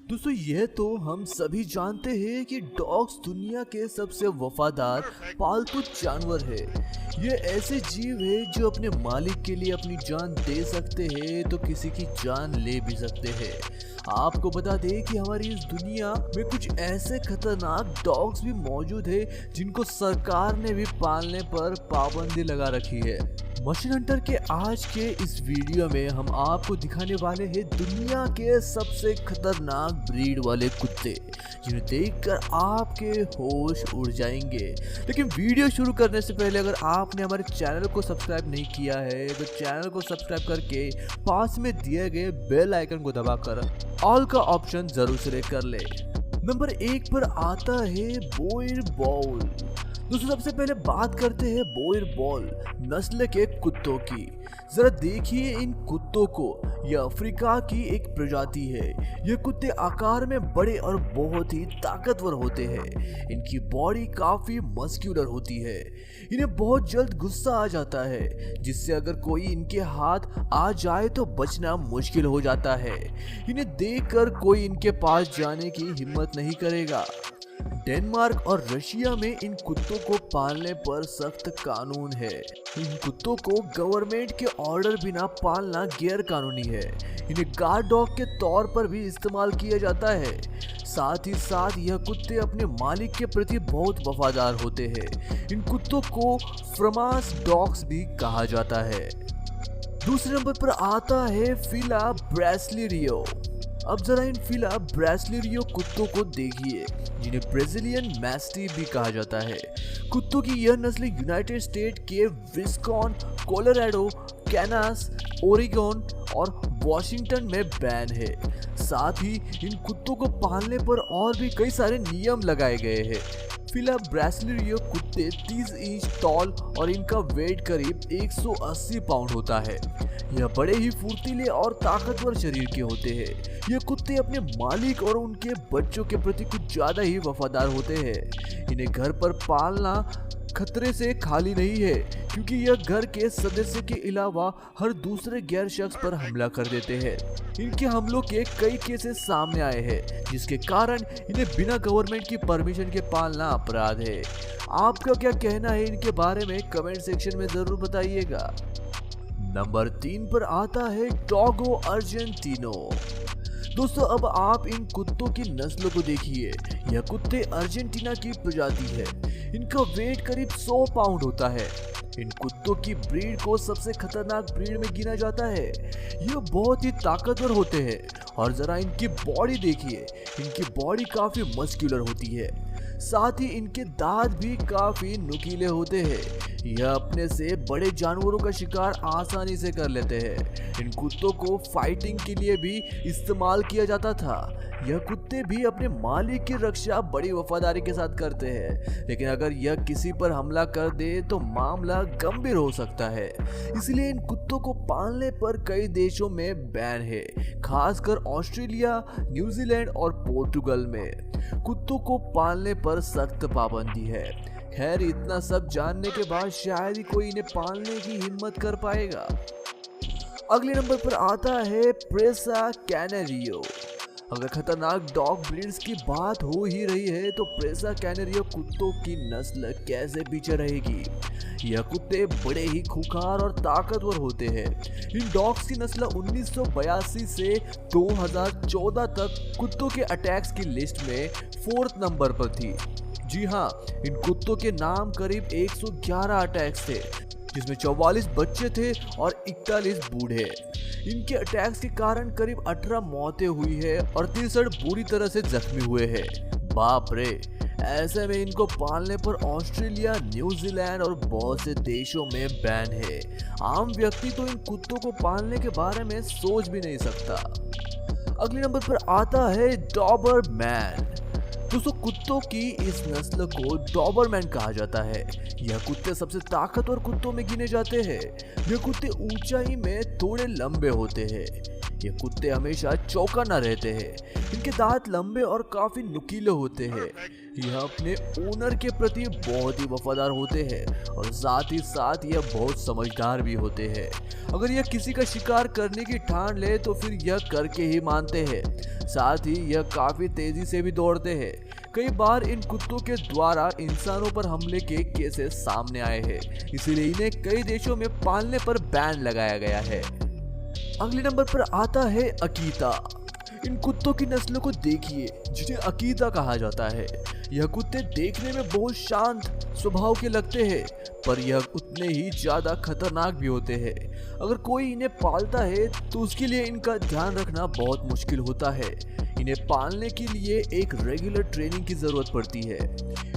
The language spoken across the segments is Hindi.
दोस्तों ये तो हम सभी जानते हैं कि डॉग्स दुनिया के सबसे वफादार पालतू जानवर है। ये ऐसे जीव है जो अपने मालिक के लिए अपनी जान दे सकते हैं तो किसी की जान ले भी सकते हैं। आपको बता दें कि हमारी इस दुनिया में कुछ ऐसे खतरनाक डॉग्स भी मौजूद है जिनको सरकार ने भी पालने पर पाबंदी लगा रखी है। मशीन हंटर के आज के इस वीडियो में हम आपको दिखाने वाले हैं दुनिया के सबसे खतरनाक ब्रीड वाले कुत्ते जिन्हें देखकर आपके होश उड़ जाएंगे। लेकिन वीडियो शुरू करने से पहले अगर आपने हमारे चैनल को सब्सक्राइब नहीं किया है तो चैनल को सब्सक्राइब करके पास में दिए गए बेल आइकन को दबाकर ऑल का ऑप्शन जरूर सिलेक्ट कर ले। नंबर 1 पर आता है बोयर बॉल। दोस्तों सबसे पहले बात करते हैं बोयर बॉल नस्ल के कुत्तों की। जरा देखिए इन कुत्तों को, यह अफ्रीका की एक प्रजाति है। ये कुत्ते आकार में बड़े और बहुत ही ताकतवर होते हैं। इनकी बॉडी काफी मस्क्यूलर होती है। इन्हें बहुत जल्द गुस्सा आ जाता है जिससे अगर कोई इनके हाथ आ जाए तो बचना मुश्किल हो जाता है। इन्हें देखकर कोई इनके पास जाने की हिम्मत नहीं करेगा। डेनमार्क और रशिया में इन कुत्तों को पालने पर सख्त कानून है। इन कुत्तों को गवर्नमेंट के ऑर्डर बिना पालना गैर कानूनी है। इन्हें गार्ड डॉग के तौर पर भी इस्तेमाल किया जाता है। साथ ही साथ यह कुत्ते अपने मालिक के प्रति बहुत वफादार होते हैं। इन कुत्तों को फ्रमास डॉग्स भी कहा जाता है। दूसरे नंबर पर आता है फिला ब्रासिलियो। अब जरा इन फिला ब्रासिलियो कुत्तों को देखिए जिन्हें ब्राजीलियन मैस्टिफ भी कहा जाता है। कुत्तों की यह नस्ल यूनाइटेड स्टेट के विस्कॉन, कोलोराडो, कैनास, ओरेगोन और वॉशिंगटन में बैन है। साथ ही इन कुत्तों को पालने पर और भी कई सारे नियम लगाए गए हैं। फिला ब्रासिलियो कुत्ते 30 इंच टॉल और इनका वेट करीब 180 पाउंड होता है। यह बड़े ही फुर्तीले और ताकतवर शरीर के होते हैं। ये कुत्ते अपने मालिक और उनके बच्चों के प्रति कुछ ज्यादा ही वफादार होते हैं। इन्हें घर पर पालना खतरे से खाली नहीं है क्योंकि यह घर के सदस्य के अलावा हर दूसरे गैर शख्स पर हमला कर देते हैं। इनके हमलों के कई केसेस सामने आए हैं जिसके कारण इन्हें बिना गवर्नमेंट की परमिशन के पालना अपराध है। आपका क्या कहना है इनके बारे में कमेंट सेक्शन में जरूर बताइएगा। नंबर 3 पर आता है डॉगो अर्जेंटिनो। दोस्तों अब आप इन कुत्तों की नस्ल को देखिए। यह कुत्ते अर्जेंटीना की प्रजाति है। इनका वेट करीब 100 पाउंड होता है। इन कुत्तों की ब्रीड को सबसे खतरनाक ब्रीड में गिना जाता है। ये बहुत ही ताकतवर होते हैं और जरा इनकी बॉडी देखिए। इनकी बॉडी काफी मस्क्यूलर होती है। साथ ही इनके दांत भी काफी नुकीले होते हैं। यह अपने से बड़े जानवरों का शिकार आसानी से कर लेते हैं। इन कुत्तों को फाइटिंग के लिए भी इस्तेमाल किया जाता था। यह कुत्ते भी अपने मालिक की रक्षा बड़ी वफादारी के साथ करते हैं, लेकिन अगर यह किसी पर हमला कर दे तो मामला गंभीर हो सकता है। इसलिए इन कुत्तों को पालने पर कई देशों में बैन है, खासकर ऑस्ट्रेलिया, न्यूजीलैंड और पोर्टुगल में कुत्तों को पालने पर सख्त पाबंदी है। खैर इतना सब जानने के बाद शायद ही कोई इन्हें पालने की हिम्मत कर पाएगा। अगले नंबर पर आता है प्रेसा कैनेरियो। अगर खतरनाक डॉग ब्रीड्स की बात हो ही रही है तो प्रेसा कैनेरियो कुत्तों की नस्ल कैसे पीछे रहेगी। यह कुत्ते बड़े ही खूंखार और ताकतवर होते हैं। इन डॉग्स की नस्ल 1982 से 2014 तक कुत्तों के अटैक्स की लिस्ट में 4th नंबर पर थी। जी हाँ, इन कुत्तों के नाम करीब 111 अटैक्स थे जिसमें 44 बच्चे थे और 41 बूढ़े। इनके अटैक्स के कारण करीब 18 मौतें हुई है और 63 बुरी तरह से जख्मी हुए हैं। बाप रे, ऐसे में इनको पालने पर ऑस्ट्रेलिया, न्यूजीलैंड और बहुत से देशों में बैन है। आम व्यक्ति तो इन कुत्तों को पालने के बारे में सोच भी नहीं सकता। अगले नंबर पर आता है डॉबरमैन। दोस्तों कुत्तों की इस नस्ल को डॉबरमैन कहा जाता है। यह कुत्ते सबसे ताकतवर कुत्तों में गिने जाते हैं। ये कुत्ते ऊंचाई में थोड़े लंबे होते हैं। ये कुत्ते हमेशा चौकन्ना रहते हैं। इनके दांत लंबे और काफी नुकीले होते हैं। यह अपने ओनर के प्रति बहुत ही वफादार होते हैं और साथ ही साथ यह बहुत समझदार भी होते हैं। अगर यह किसी का शिकार करने की ठान ले तो फिर यह करके ही मानते हैं। साथ ही यह काफी तेजी से भी दौड़ते हैं। कई बार इन कुत्तों के द्वारा इंसानों पर हमले के केसेस सामने आए हैं, इसीलिए इन्हें कई देशों में पालने पर बैन लगाया गया है। अगले नंबर पर आता है अकीता। इन कुत्तों की नस्लों को देखिए जिन्हें अकीता कहा जाता है। यह कुत्ते देखने में बहुत शांत स्वभाव के लगते हैं, पर यह उतने ही ज्यादा खतरनाक भी होते हैं। अगर कोई इन्हें पालता है तो उसके लिए इनका ध्यान रखना बहुत मुश्किल होता है। इन्हें पालने के लिए एक रेगुलर ट्रेनिंग की जरूरत पड़ती है।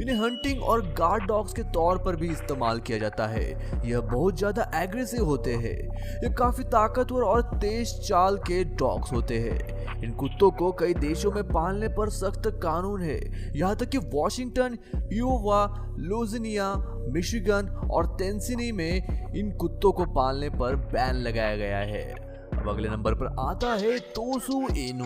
इन्हें हंटिंग और गार्ड डॉग्स के तौर पर भी इस्तेमाल किया जाता है। यह बहुत ज्यादा एग्रेसिव होते हैं। ये काफी ताकतवर और तेज चाल के डॉग्स होते हैं। इन कुत्तों को कई देशों में पालने पर सख्त कानून है। यहाँ तक कि वॉशिंगटन, इयोवा, लुइसियाना, मिशिगन और टेनेसी में इन कुत्तों को पालने पर बैन लगाया गया है। अब अगले नंबर पर आता है तोसू इनू।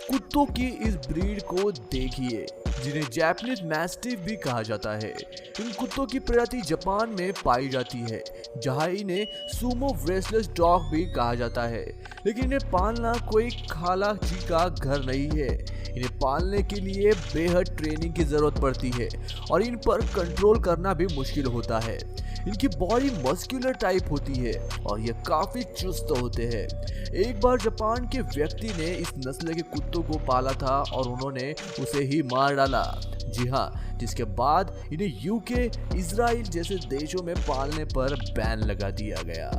कुत्तों की इस ब्रीड को देखिए जिन्हें जापानीज मैस्टिफ भी कहा जाता है। इन कुत्तों की प्रजाति जापान में पाई जाती है, जहां इन्हें सुमो रेसलर्स डॉग भी कहा जाता है। लेकिन इन्हें पालना कोई खाला जी का घर नहीं है। इन्हें पालने के लिए बेहद ट्रेनिंग की जरूरत पड़ती है और इन पर कंट्रोल करना भी मुश्किल होता है। इनकी बॉडी मस्कुलर टाइप होती है और ये काफी चुस्त होते हैं। एक बार जापान के व्यक्ति ने इस नस्ल के कुत्तों को पाला था और उन्होंने उसे ही मार डाला। जी हाँ, जिसके बाद इन्हें यूके, इजराइल जैसे देशों में पालने पर बैन लगा दिया गया।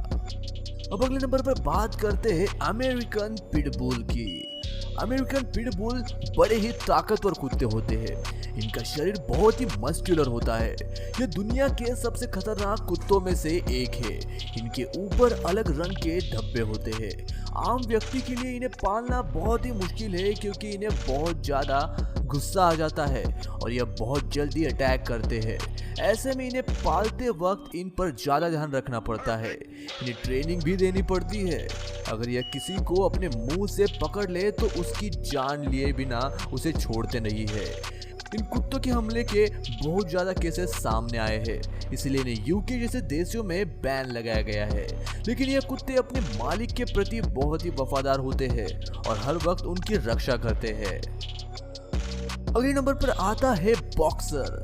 अब अगले नंबर पर बात करते हैं अमेरिकन पिटबुल की। अमेरिकन पिटबुल बड़े ही ताकतवर कुत्ते होते हैं। इनका शरीर बहुत ही मस्कुलर होता है। ये दुनिया के सबसे खतरनाक कुत्तों में से एक है। इनके ऊपर अलग रंग के धब्बे होते हैं। आम व्यक्ति के लिए इन्हें पालना बहुत ही मुश्किल है क्योंकि इन्हें बहुत ज्यादा गुस्सा आ जाता है और यह बहुत जल्दी अटैक करते हैं। ऐसे में इन्हें पालते वक्त इन पर ज्यादा ध्यान रखना पड़ता है। इन्हें ट्रेनिंग भी देनी पड़ती है। अगर यह किसी को अपने मुंह से पकड़ ले तो उसकी जान लिए बिना उसे छोड़ते नहीं है। इन कुत्तों के हमले के बहुत ज्यादा केसेस सामने आए हैं, इसलिए इन्हें यूके जैसे देशों में बैन लगाया गया है। लेकिन ये कुत्ते अपने मालिक के प्रति बहुत ही वफादार होते हैं और हर वक्त उनकी रक्षा करते हैं। अगले नंबर पर आता है बॉक्सर।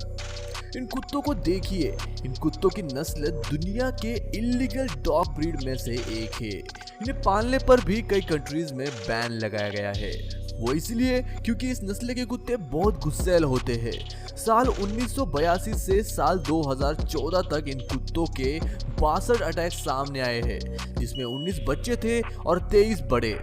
इन कुत्तों को देखिए। इन कुत्तों की नस्ल दुनिया के इल्लीगल डॉग ब्रीड में से एक है। इन्हें पालने पर भी कई कंट्रीज में बैन लगाया गया है। वो इसलिए क्योंकि इस नस्ल के कुत्ते बहुत गुस्सैल होते हैं। साल 1982 से साल 2014 तक इन कुत्तों के 62 अटैक सामने आए हैं, जिसमें 19 बच्चे थे और 23 बड़े।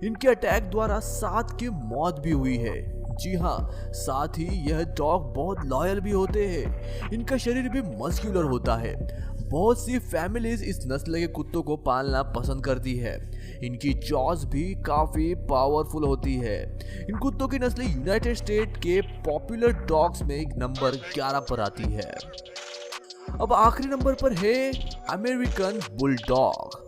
इनके अटैक द्वारा 7 की मौत भी हुई है। जी हाँ, साथ ही यह डॉग बहुत लॉयल भी होते हैं। इनका शरीर भी मस्कुलर होता है। बहुत सी फैमिलीज इस नस्ल के कुत्तों को पालना पसंद करती है। इनकी जॉज भी काफी पावरफुल होती है। इन कुत्तों की नस्ल यूनाइटेड स्टेट के पॉपुलर डॉग्स में नंबर 11 पर आती है। अब आखिरी नंबर पर है अमेरिकन बुलडॉग।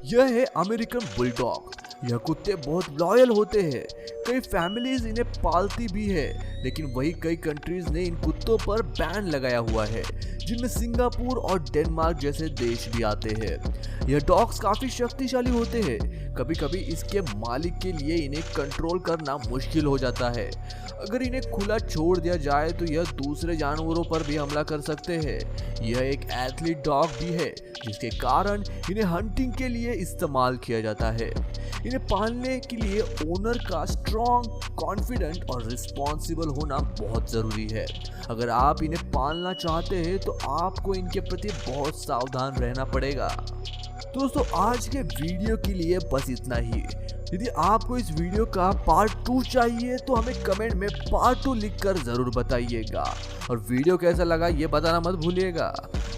यह है अमेरिकन बुलडॉग। यह कुत्ते बहुत लॉयल होते हैं। कई फैमिलीज इन्हें पालती भी है, लेकिन वही कई कंट्रीज ने इन कुत्तों पर बैन लगाया हुआ है, जिनमें सिंगापुर और डेनमार्क जैसे देश भी आते हैं। यह डॉग्स काफी शक्तिशाली होते हैं। कभी कभी इसके मालिक के लिए इन्हें कंट्रोल करना मुश्किल हो जाता है। अगर इन्हें खुला छोड़ दिया जाए तो यह दूसरे जानवरों पर भी हमला कर सकते हैं। यह एक एथलीट डॉग भी है, जिसके कारण इन्हें हंटिंग के लिए इस्तेमाल किया जाता है। इन्हें पालने के लिए ओनर का स्ट्रॉन्ग, कॉन्फिडेंट और रिस्पॉन्सिबल होना बहुत ज़रूरी है। अगर आप इन्हें पालना चाहते हैं तो आपको इनके प्रति बहुत सावधान रहना पड़ेगा। दोस्तों, आज के वीडियो के लिए बस इतना ही। यदि आपको इस वीडियो का पार्ट 2 चाहिए तो हमें कमेंट में पार्ट 2 लिखकर ज़रूर बताइएगा और वीडियो कैसा लगा ये बताना मत भूलिएगा।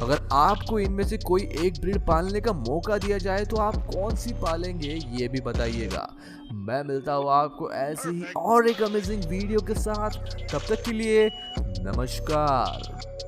अगर आपको इनमें से कोई एक ब्रीड पालने का मौका दिया जाए तो आप कौन सी पालेंगे ये भी बताइएगा। मैं मिलता हूँ आपको ऐसे ही और एक अमेजिंग वीडियो के साथ। तब तक के लिए नमस्कार।